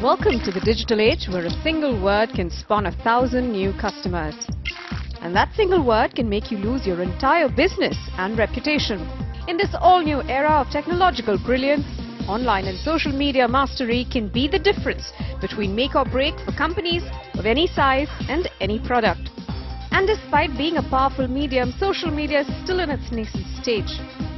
Welcome to the digital age where a single word can spawn 1,000 new customers. And that single word can make you lose your entire business and reputation. In this all-new era of technological brilliance, online and social media mastery can be the difference between make or break for companies of any size and any product. And despite being a powerful medium, social media is still in its nascent stage,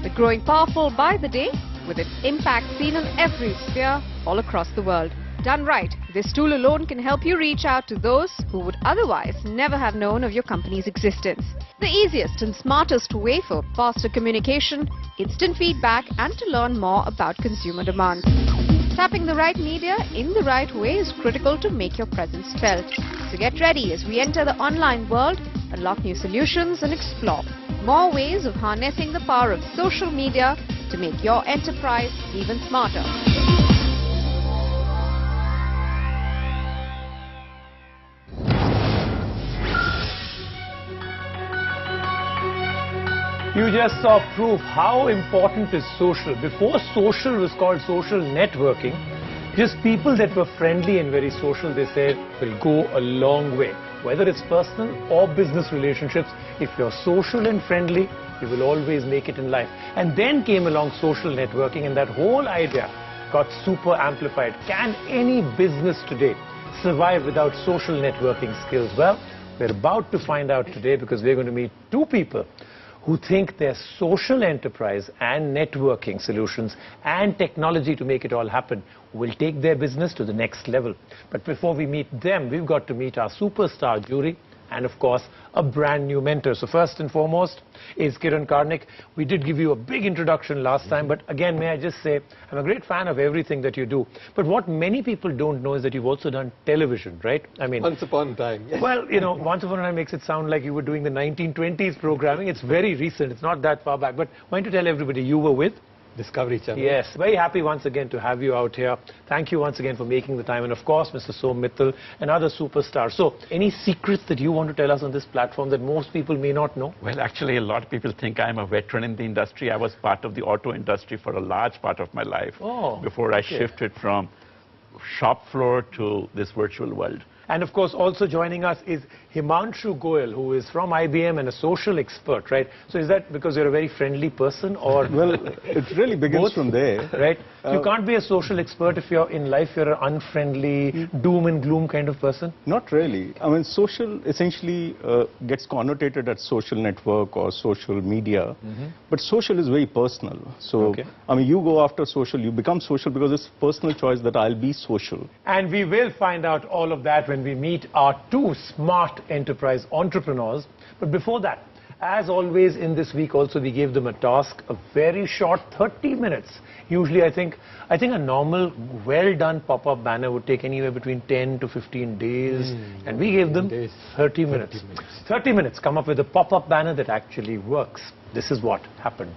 but growing powerful by the day with its impact seen in every sphere all across the world. Done right, this tool alone can help you reach out to those who would otherwise never have known of your company's existence. The easiest and smartest way for faster communication, instant feedback, and to learn more about consumer demands. Tapping the right media in the right way is critical to make your presence felt. So get ready as we enter the online world, unlock new solutions and explore more ways of harnessing the power of social media to make your enterprise even smarter. You just saw proof how important is social. Before social was called social networking, just people that were friendly and very social, they said, will go a long way. Whether it's personal or business relationships, if you're social and friendly, you will always make it in life. And then came along social networking, and that whole idea got super amplified. Can any business today survive without social networking skills? Well, we're about to find out today, because we're going to meet two people who think their social enterprise and networking solutions and technology to make it all happen will take their business to the next level. But before we meet them, we've got to meet our superstar jury and, of course, a brand new mentor. So first and foremost is Kiran Karnik. We did give you a big introduction last time, but again, may I just say, I'm a great fan of everything that you do. But what many people don't know is that you've also done television, right? I mean, once upon a time. Yes. Well, you know, once upon a time makes it sound like you were doing the 1920s programming. It's very recent. It's not that far back. But why don't you tell everybody you were with? Discovery Channel. Yes, very happy once again to have you out here. Thank you once again for making the time. And of course, Mr. Som Mittal, another superstar. So, any secrets that you want to tell us on this platform that most people may not know? Well, actually, a lot of people think I'm a veteran in the industry. I was part of the auto industry for a large part of my life before I shifted from shop floor to this virtual world. And of course, also joining us is Himanshu Goyal, who is from IBM and a social expert, right? So is that because you're a very friendly person, or? Well, it really begins from there. Right? You can't be a social expert if you're in life, you're an unfriendly, doom and gloom kind of person? Not really. I mean, social essentially gets connotated as social network or social media, but social is very personal. So, I mean, you go after social, you become social because it's personal choice that I'll be social. And we will find out all of that when we meet our two smart enterprise entrepreneurs. But before that, as always in this week also, we gave them a task, a very short 30 minutes. Usually I think a normal, well-done pop-up banner would take anywhere between 10 to 15 days. And we gave them 30 minutes. 30 minutes, come up with a pop-up banner that actually works. This is what happened.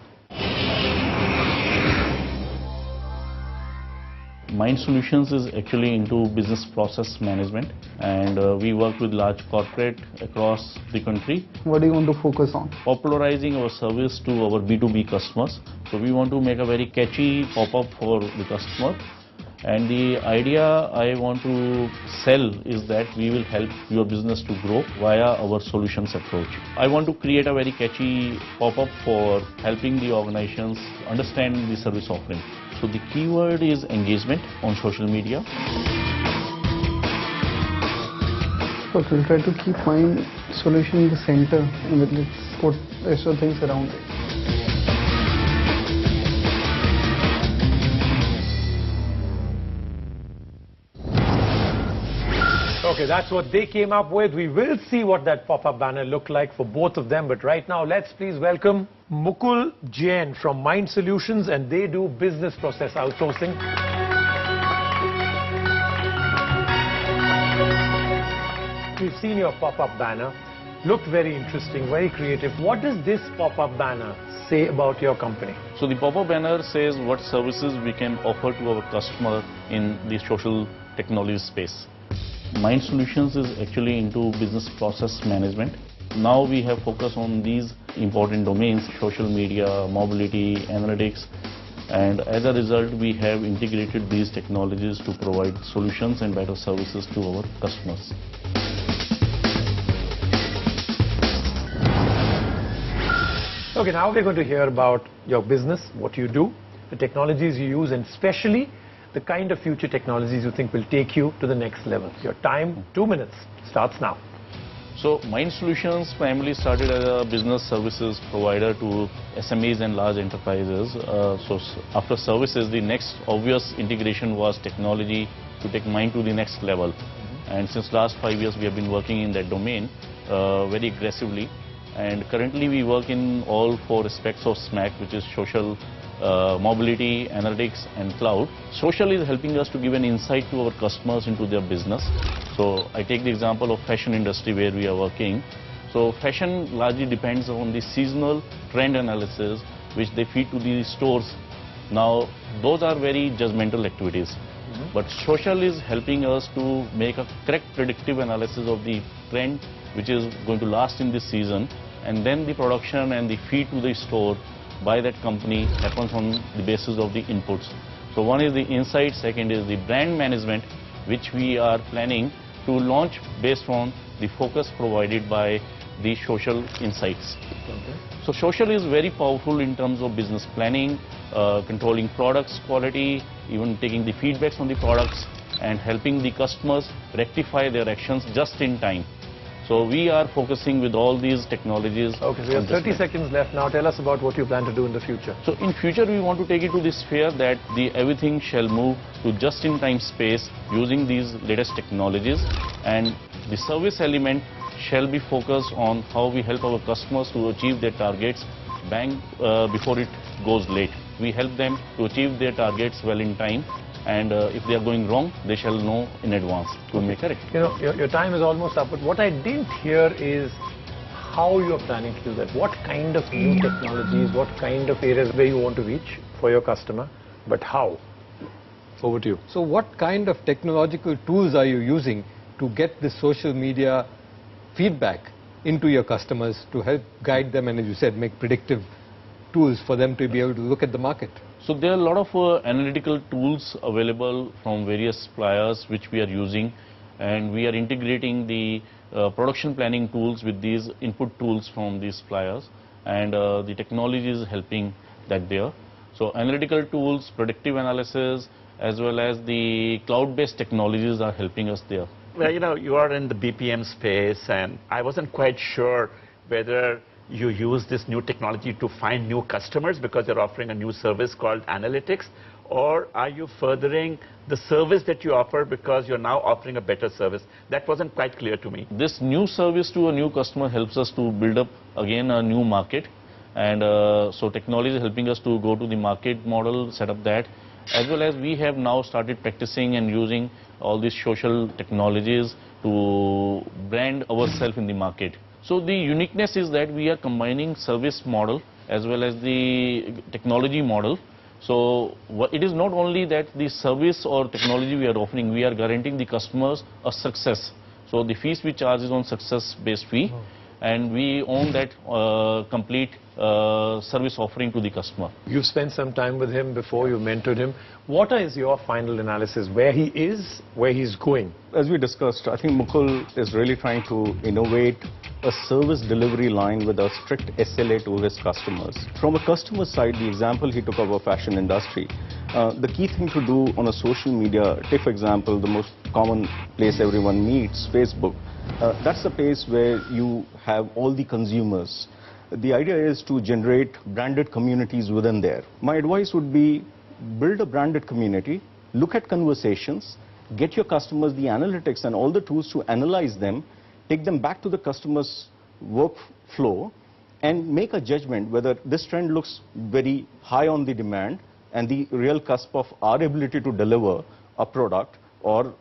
Mind Solutions is actually into business process management, and we work with large corporate across the country. What do you want to focus on? Popularizing our service to our B2B customers. So we want to make a very catchy pop-up for the customer. And the idea I want to sell is that we will help your business to grow via our solutions approach. I want to create a very catchy pop-up for helping the organizations understand the service offering. So the keyword is engagement on social media. But we'll try to keep Mind Solution in the center and let's put extra things around it. Okay, that's what they came up with. We will see what that pop-up banner looked like for both of them. But right now, let's please welcome Mukul Jain from Mind Solutions, and they do business process outsourcing. We've seen your pop-up banner. Looked very interesting, very creative. What does this pop-up banner say about your company? So the pop-up banner says what services we can offer to our customer in the social technology space. Mind Solutions is actually into business process management. Now we have focused on these important domains: social media, mobility, analytics, And as a result, we have integrated these technologies to provide solutions and better services to our customers. Okay, now we're going to hear about your business, what you do, the technologies you use, and especially the kind of future technologies you think will take you to the next level. Your time, 2 minutes, starts now. So Mind Solutions primarily started as a business services provider to SMEs and large enterprises. After services, the next obvious integration was technology to take Mind to the next level. And since last 5 years, we have been working in that domain very aggressively. And currently, we work in all 4 aspects of SMAC, which is social, mobility, analytics, and cloud. Social is helping us to give an insight to our customers into their business. So I take the example of fashion industry where we are working. So fashion largely depends on the seasonal trend analysis which they feed to the stores. Now those are very judgmental activities. But social is helping us to make a correct predictive analysis of the trend which is going to last in this season, and then the production and the feed to the store by that company happens on the basis of the inputs. So one is the insight, second is the brand management, which we are planning to launch based on the focus provided by the social insights. So social is very powerful in terms of business planning, controlling products quality, even taking the feedbacks on the products and helping the customers rectify their actions just in time. So we are focusing with all these technologies. Okay, so you have 30 seconds left now. Tell us about what you plan to do in the future. So in future, we want to take it to this sphere that everything shall move to just-in-time space using these latest technologies, and the service element shall be focused on how we help our customers to achieve their targets bang before it goes late. We help them to achieve their targets well in time, and if they are going wrong, they shall know in advance to make correct. You know, your time is almost up, but what I didn't hear is how you are planning to do that. What kind of new technologies, what kind of areas where you want to reach for your customer, but how? Over to you. So what kind of technological tools are you using to get the social media feedback into your customers to help guide them and, as you said, make predictive tools for them to be able to look at the market? So there are a lot of analytical tools available from various suppliers which we are using, and we are integrating the production planning tools with these input tools from these suppliers, and the technology is helping that there. So analytical tools, predictive analysis, as well as the cloud-based technologies are helping us there. Well, you know, you are in the BPM space, and I wasn't quite sure whether you use this new technology to find new customers because you're offering a new service called analytics, or are you furthering the service that you offer because you're now offering a better service? That wasn't quite clear to me. This new service to a new customer helps us to build up again a new market, and so technology is helping us to go to the market model, set up that, as well as we have now started practicing and using all these social technologies to brand ourselves in the market. So the uniqueness is that we are combining service model as well as the technology model. So it is not only that the service or technology we are offering, we are guaranteeing the customers a success. So the fees we charge is on success-based fee, and we own that complete service offering to the customer. You've spent some time with him before, you mentored him. What is your final analysis? Where he is, where he's going? As we discussed, I think Mukul is really trying to innovate a service delivery line with a strict SLA to his customers. From a customer side, the example he took of a fashion industry, the key thing to do on a social media, take for example, the most common place everyone meets, Facebook. That's the place where you have all the consumers. The idea is to generate branded communities within there. My advice would be build a branded community, look at conversations, get your customers the analytics and all the tools to analyze them, take them back to the customer's workflow, and make a judgment whether this trend looks very high on the demand and the real cusp of our ability to deliver a product or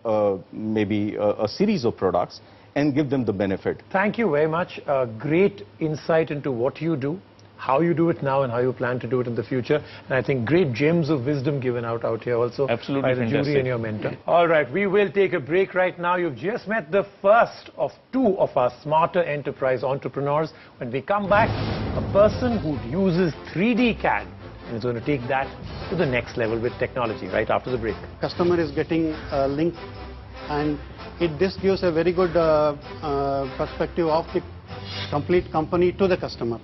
maybe a series of products, and give them the benefit. Thank you very much. Great insight into what you do, how you do it now, and how you plan to do it in the future. And I think great gems of wisdom given out here also. Absolutely by the fantastic. Jury and your mentor. All right, we will take a break right now. You've just met the first of 2 of our smarter enterprise entrepreneurs. When we come back, a person who uses 3D CAD and it's going to take that to the next level with technology right after the break. Customer is getting a link, and this gives a very good perspective of the complete company to the customer.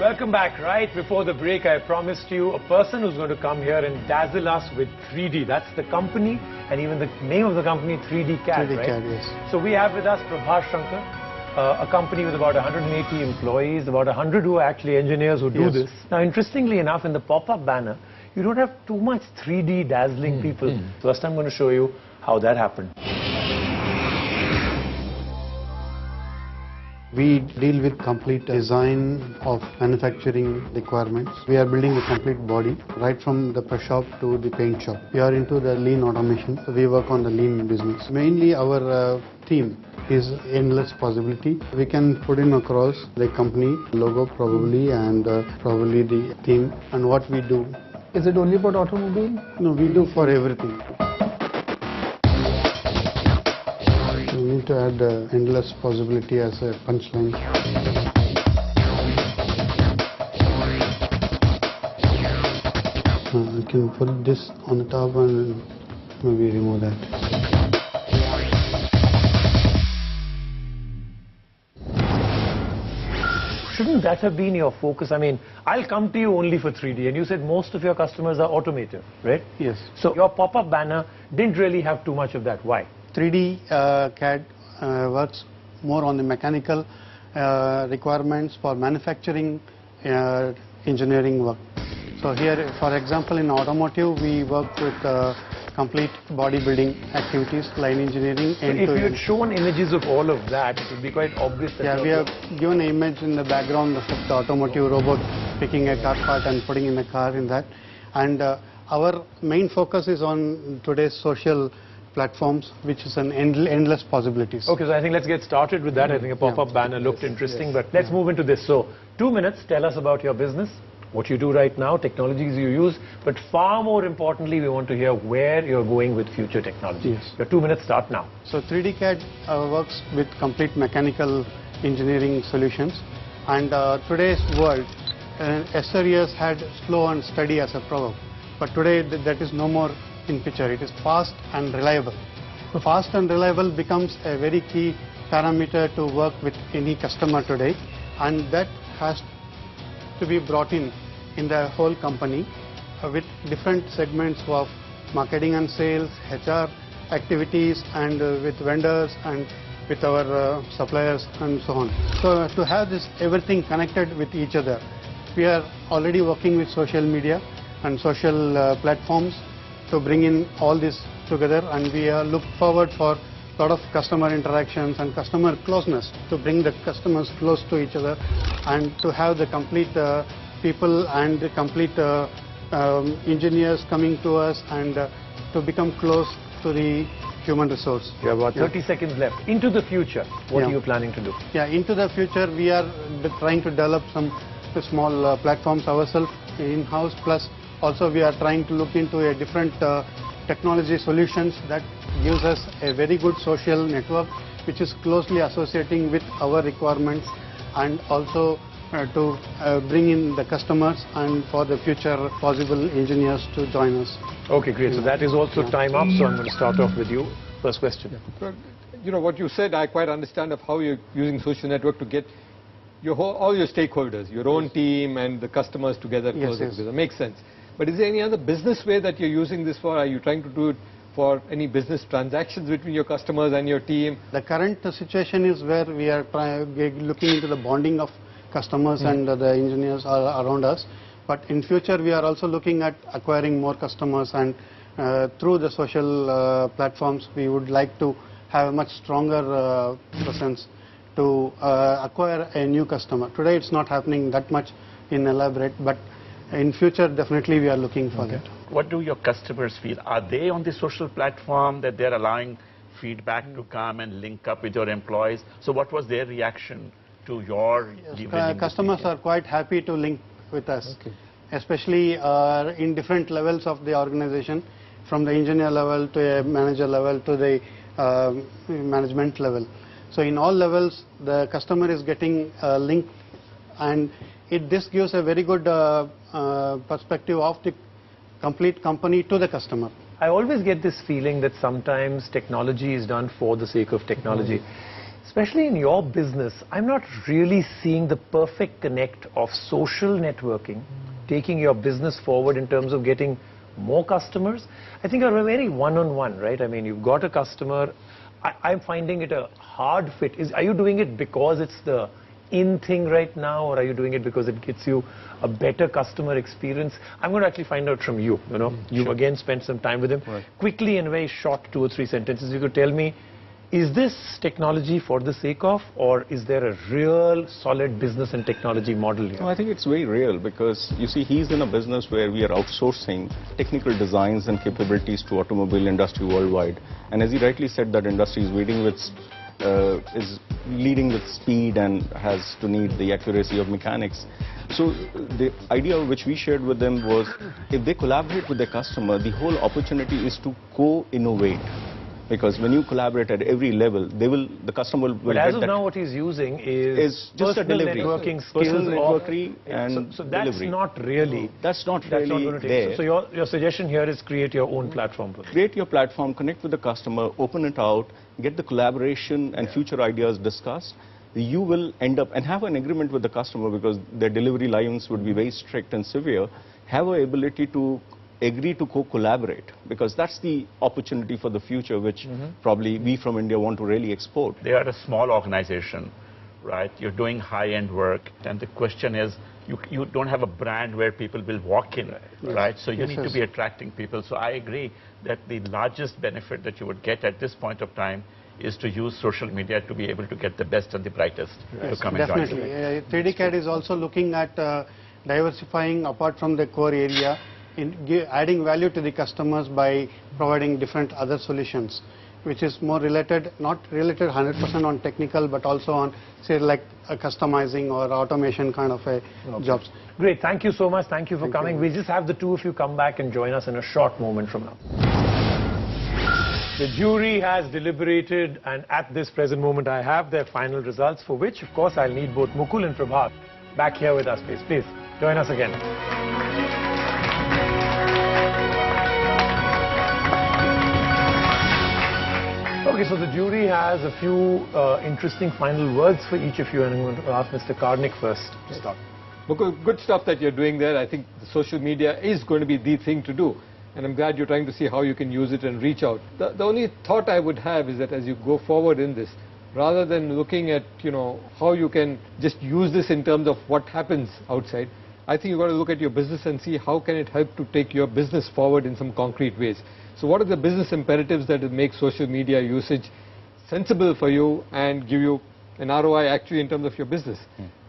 Welcome back. Right before the break, I promised you a person who's going to come here and dazzle us with 3D. That's the company, and even the name of the company, 3D CAD, 3D right? CAD, yes. So we have with us Prabhas Shankar, a company with about 180 employees, about 100 who are actually engineers who do this. Now, interestingly enough, in the pop-up banner, you don't have too much 3D dazzling people. First, I'm going to show you how that happened. We deal with complete design of manufacturing requirements. We are building a complete body, right from the press shop to the paint shop. We are into the lean automation, so we work on the lean business. Mainly our theme is endless possibility. We can put in across the company logo probably, and probably the theme and what we do. Is it only about automobile? No, we do for everything. We need to add endless possibility as a punchline. I can put this on the top and maybe remove that. Shouldn't that have been your focus? I mean, I'll come to you only for 3D, and you said most of your customers are automotive, right? Yes. So your pop-up banner didn't really have too much of that. Why? 3D CAD works more on the mechanical requirements for manufacturing engineering work. So here, for example, in automotive, we work with complete bodybuilding activities, line engineering. So if you had shown images of all of that, it would be quite obvious that... Yeah, we have given an image in the background of the automotive robot picking a car part and putting in a car in that. And our main focus is on today's social platforms, which is an endless possibilities. Okay, so I think let's get started with that. I think a pop-up banner looked interesting, but let's move into this. So 2 minutes, tell us about your business, what you do right now, technologies you use, but far more importantly, we want to hear where you're going with future technology. Yes. Your 2 minutes start now. So 3D CAD works with complete mechanical engineering solutions, and today's world, yesteryears had slow and steady as a proverb, but today that is no more in picture. It is fast and reliable. Fast and reliable becomes a very key parameter to work with any customer today, and that has to be brought in the whole company with different segments of marketing and sales, HR activities, and with vendors and with our suppliers and so on. So to have this everything connected with each other, we are already working with social media and social platforms to bring in all this together, and we look forward for a lot of customer interactions and customer closeness to bring the customers close to each other, and to have the complete people and the complete engineers coming to us, and to become close to the human resource. You have about 30 seconds left. Into the future, what are you planning to do? Yeah, into the future, we are trying to develop some small platforms ourselves in-house, plus also we are trying to look into a different technology solutions that gives us a very good social network, which is closely associating with our requirements, and also to bring in the customers and for the future possible engineers to join us. Okay, great. So that is also time up, so I'm going to start off with you. First question. You know, what you said, I quite understand of how you're using social network to get all your stakeholders, your own team and the customers together. Yes. That makes sense. But is there any other business way that you're using this for? Are you trying to do it for any business transactions between your customers and your team? The current situation is where we are looking into the bonding of customers and the engineers around us. But in future, we are also looking at acquiring more customers, and through the social platforms, we would like to have a much stronger presence to acquire a new customer. Today, it's not happening that much in elaborate, but in future, definitely we are looking for that. What do your customers feel? Are they on the social platform that they're allowing feedback to come and link up with your employees? So what was their reaction to your customers are quite happy to link with us, especially in different levels of the organization, from the engineer level to a manager level to the management level. So in all levels, the customer is getting linked, and this gives a very good perspective of the complete company to the customer. I always get this feeling that sometimes technology is done for the sake of technology. Especially in your business, I'm not really seeing the perfect connect of social networking, taking your business forward in terms of getting more customers. I think you're very one-on-one, right? I mean, you've got a customer. I'm finding it a hard fit. Are you doing it because it's the in thing right now, or are you doing it because it gets you a better customer experience? I'm going to actually find out from you. You've again spent some time with him. Quickly, in a very short 2 or 3 sentences, you could tell me, is this technology for the sake of, or is there a real solid business and technology model here? No, I think it's very real, because you see, he's in a business where we are outsourcing technical designs and capabilities to automobile industry worldwide. And as he rightly said, that industry is is leading with speed and has to need the accuracy of mechanics. So the idea which we shared with them was, if they collaborate with their customer, the whole opportunity is to co-innovate. Because when you collaborate at every level, the customer will but get as of now, what he's using is just a delivery. Networking skills. Personal networking and so that's delivery. Not really. That's not really there. So your suggestion here is create your own platform. Create your platform, connect with the customer, open it out, get the collaboration and future ideas discussed. You will end up and have an agreement with the customer, because their delivery lines would be very strict and severe. Have an ability to agree to co-collaborate, because that's the opportunity for the future, which probably we from India want to really export. They are a small organization, right? You're doing high-end work, and the question is, you don't have a brand where people will walk in, right? So you need to be attracting people. So I agree that the largest benefit that you would get at this point of time is to use social media to be able to get the best and the brightest to come and join. Definitely. 3D-CAD is also looking at diversifying apart from the core area, in adding value to the customers by providing different other solutions, which is more related, not related 100% on technical, but also on, say, like customizing or automation kind of jobs. Great. Thank you so much. Thank you for coming. We'll just have the two of you come back and join us in a short moment from now. The jury has deliberated, and at this present moment, I have their final results, for which, of course, I'll need both Mukul and Prabhat back here with us, please. Please, join us again. Okay, so the jury has a few interesting final words for each of you, and I'm going to ask Mr. Karnik first to start. Good stuff that you're doing there. I think the social media is going to be the thing to do, and I'm glad you're trying to see how you can use it and reach out. The only thought I would have is that as you go forward in this, rather than looking at, how you can just use this in terms of what happens outside, I think you've got to look at your business and see how can it help to take your business forward in some concrete ways. So what are the business imperatives that will make social media usage sensible for you and give you an ROI actually in terms of your business?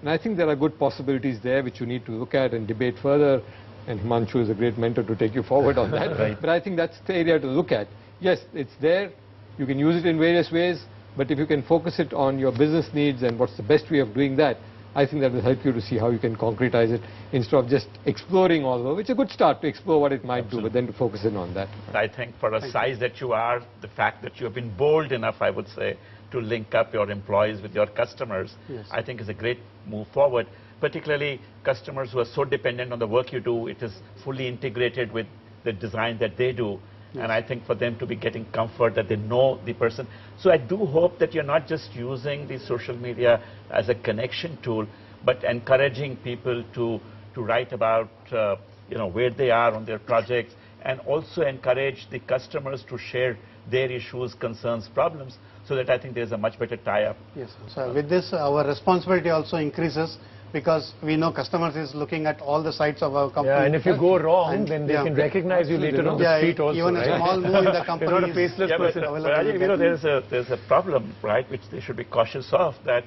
And I think there are good possibilities there which you need to look at and debate further. And Himanshu is a great mentor to take you forward on that. Right. But I think that's the area to look at. Yes, it's there. You can use it in various ways. But if you can focus it on your business needs and what's the best way of doing that, I think that will help you to see how you can concretize it instead of just exploring all over. It's a good start to explore what it might do, but then to focus in on that. I think for a size that you are, the fact that you have been bold enough, I would say, to link up your employees with your customers, I think is a great move forward. Particularly customers who are so dependent on the work you do, it is fully integrated with the design that they do. And I think for them to be getting comfort that they know the person. So I do hope that you're not just using the social media as a connection tool, but encouraging people to write about where they are on their projects, and also encourage the customers to share their issues, concerns, problems, so that I think there's a much better tie-up. Yes. So with this, our responsibility also increases, because we know customers is looking at all the sides of our company. Yeah, and if you go wrong, then they can recognize you later on the street also. Even a small move in the company. You're not a faceless person. There's a problem, right, which they should be cautious of, that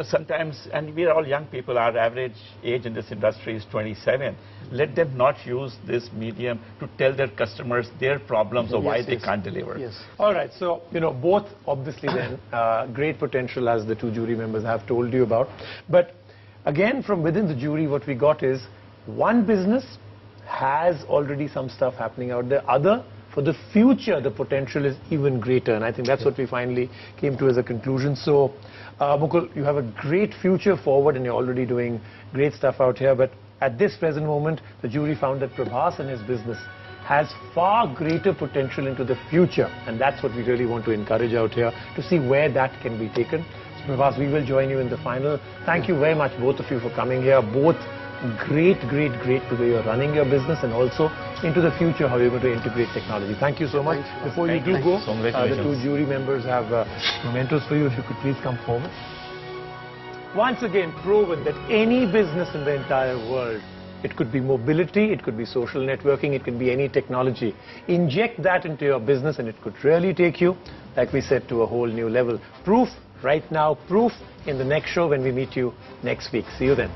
sometimes, and we are all young people, our average age in this industry is 27. Let them not use this medium to tell their customers their problems or why they can't deliver. Yes. All right. So, both obviously then great potential, as the two jury members have told you about. But again, from within the jury, what we got is one business has already some stuff happening out there. Other, for the future, the potential is even greater. And I think that's what we finally came to as a conclusion. So, Mukul, you have a great future forward and you're already doing great stuff out here. But at this present moment, the jury found that Prabhas and his business has far greater potential into the future. And that's what we really want to encourage out here, to see where that can be taken. So, Prabhas, we will join you in the final. Thank you very much, both of you, for coming here. Both great the way you're running your business, and also into the future how you're going to integrate technology. Thank you so much. Before you do go, the two jury members have mementos for you. If you could please come forward. Once again, proven that any business in the entire world, it could be mobility, it could be social networking, it could be any technology. Inject that into your business and it could really take you, like we said, to a whole new level. Proof right now, proof in the next show when we meet you next week. See you then.